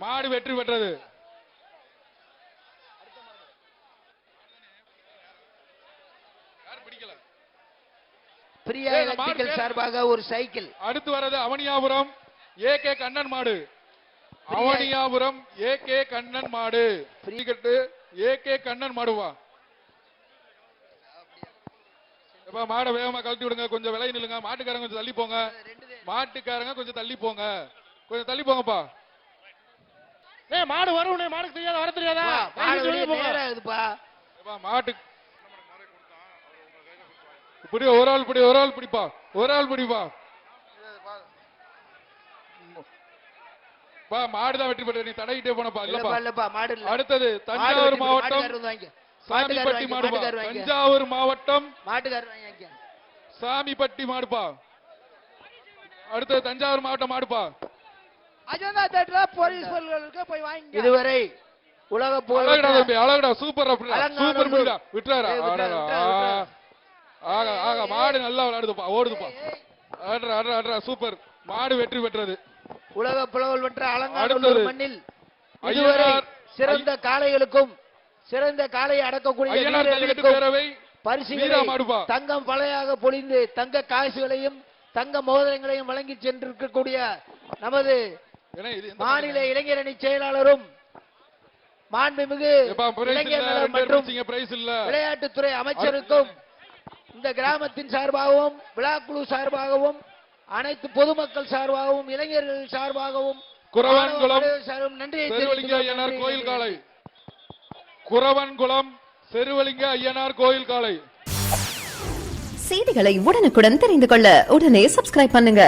மாடு வெற்றி பெற்றது. பிரியா எலக்ட்ரிக்கல் சார்பாக ஒரு சைக்கிள். அடுத்து வரது அவனியாபுரம் ஏகே கண்ணன் மாடு. அவனியாபுரம் ஏகே கண்ணன் மாடு. ஏகே கண்ணன் மாடுவா. மாடை வேகமா கழட்டி விடுங்க. கொஞ்சம் விலை நில்லுங்க. மாட்டுக்காரங்க கொஞ்சம் தள்ளி போங்க. மாட்டுக்காரங்க கொஞ்சம் தள்ளி போங்க. கொஞ்சம் தள்ளி போங்கப்பா. மாடு வரும். மாடுக்கு தெரியாத வர தெரியாதா? மாட்டு இப்படி ஒரு ஆள் பிடி. ஒரு ஆள் பிடிப்பா. ஒரு ஆள் பிடிப்பா. மாடுதான் வெற்றி பெற்ற. நீ தடையிட்டே போனப்பா. இல்லப்பா. அடுத்தது தஞ்சாவூர் மாவட்டம் சாமிப்பட்டி மாடுபா. தஞ்சாவூர் மாவட்டம் சாமிப்பட்டி மாடுப்பா. அடுத்தது தஞ்சாவூர் மாவட்டம் மாடுப்பா. இதுவரை உலக அழகடா சூப்பர் சூப்பர் விட்டுறாரா. மாடு நல்லா விளையாடுதுப்பா. ஓடுதுப்பா. சூப்பர். மாடு வெற்றி பெற்றது. உலக புலவல் வென்ற அலங்காநல்லூர் மண்ணில் இதுவரை சிறந்த காளைகளுக்கும் சிறந்த காளையை அடக்கக்கூடிய பரிசுகளை தங்கம் பழையாக பொழிந்து தங்க காசுகளையும் தங்க மோதிரங்களையும் வழங்கி சென்றிருக்கக்கூடிய நமது மாநில இளைஞரணி செயலாளரும் மாண்புமிகு இளைஞர் நலன் மற்றும் விளையாட்டுத்துறை அமைச்சருக்கும் இந்த கிராமத்தின் சார்பாகவும் விழாக்குழு சார்பாகவும் அனைத்து பொதுமக்கள் சார்பாகவும் இளைஞர்கள் சார்பாகவும் குரவன்குளம் நன்றியை தெரிவித்துக் கோயில் காலை. குரவன்குளம் செருவலிங்க ஐயனார் கோயில் காலை. செய்திகளை உடனுக்குடன் தெரிந்து கொள்ள உடனே சப்ஸ்கிரைப் பண்ணுங்க.